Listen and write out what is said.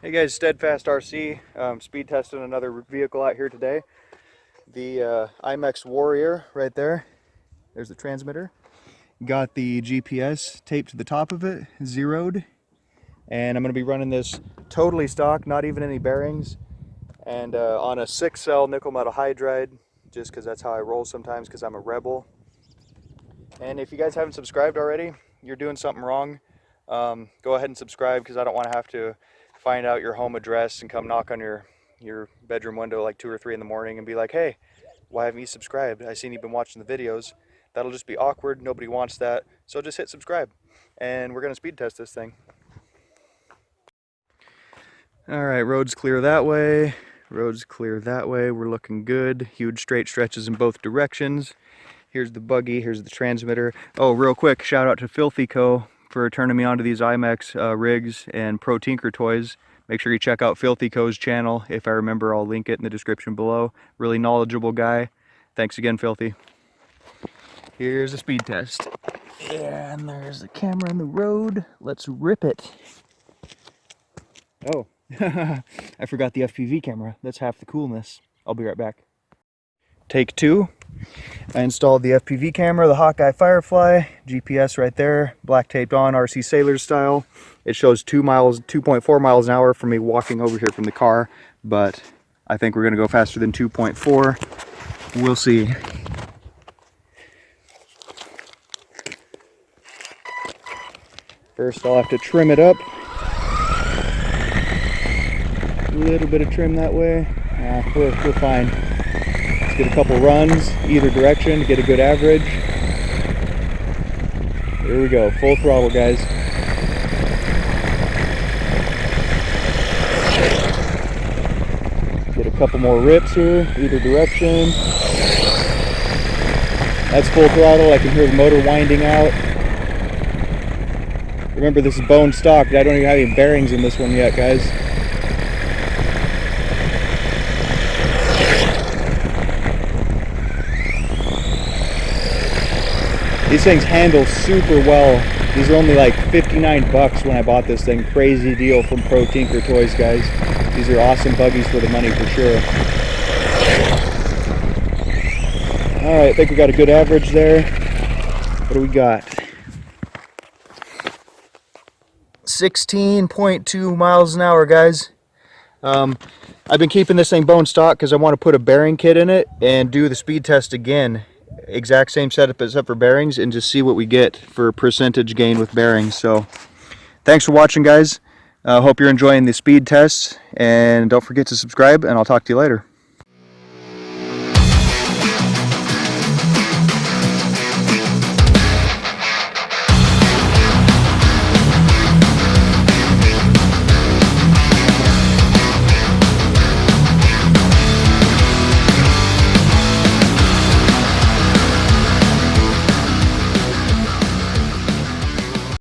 Hey guys, Steadfast RC, speed testing another vehicle out here today. The Imex Warrior right there. There's the transmitter. Got the GPS taped to the top of it, zeroed. And I'm going to be running this totally stock, not even any bearings. And on a 6-cell nickel metal hydride, just because that's how I roll sometimes because I'm a rebel. And if you guys haven't subscribed already, you're doing something wrong. Go ahead and subscribe because I don't want to have to find out your home address and come knock on your bedroom window like 2 or 3 in the morning and be like, hey, why haven't you subscribed? I seen you've been watching the videos. That'll just be awkward. Nobody wants that. So just hit subscribe and we're going to speed test this thing. All right, road's clear that way. Road's clear that way. We're looking good. Huge straight stretches in both directions. Here's the buggy. Here's the transmitter. Oh, real quick, shout out to Filthy Co. for turning me onto these Imex rigs and Pro Tinker toys. Make sure you check out Filthy Co.'s channel. If I remember, I'll link it in the description below. Really knowledgeable guy. Thanks again, Filthy. Here's a speed test. And there's the camera in the road. Let's rip it. Oh, I forgot the FPV camera. That's half the coolness. I'll be right back. Take 2. I installed the FPV camera, the Hawkeye Firefly, GPS right there, black taped on, RC Sailor style. It shows 2.4 miles an hour for me walking over here from the car, but I think we're gonna go faster than 2.4. We'll see. First I'll have to trim it up. A little bit of trim that way. We're fine. Get a couple runs either direction to get a good average. Here we go, full throttle, guys. Get a couple more rips here, either direction. That's full throttle. I can hear the motor winding out. Remember, this is bone stock. I don't even have any bearings in this one yet, guys. These things handle super well. These are only like 59 bucks when I bought this thing. Crazy deal from Pro Tinker Toys, guys. These are awesome buggies for the money for sure. Alright, I think we got a good average there. What do we got? 16.2 miles an hour, guys. I've been keeping this thing bone stock because I want to put a bearing kit in it and do the speed test again. Exact same setup except for bearings, and just see what we get for percentage gain with bearings. So thanks for watching, guys. Hope you're enjoying the speed tests, and don't forget to subscribe, and I'll talk to you later.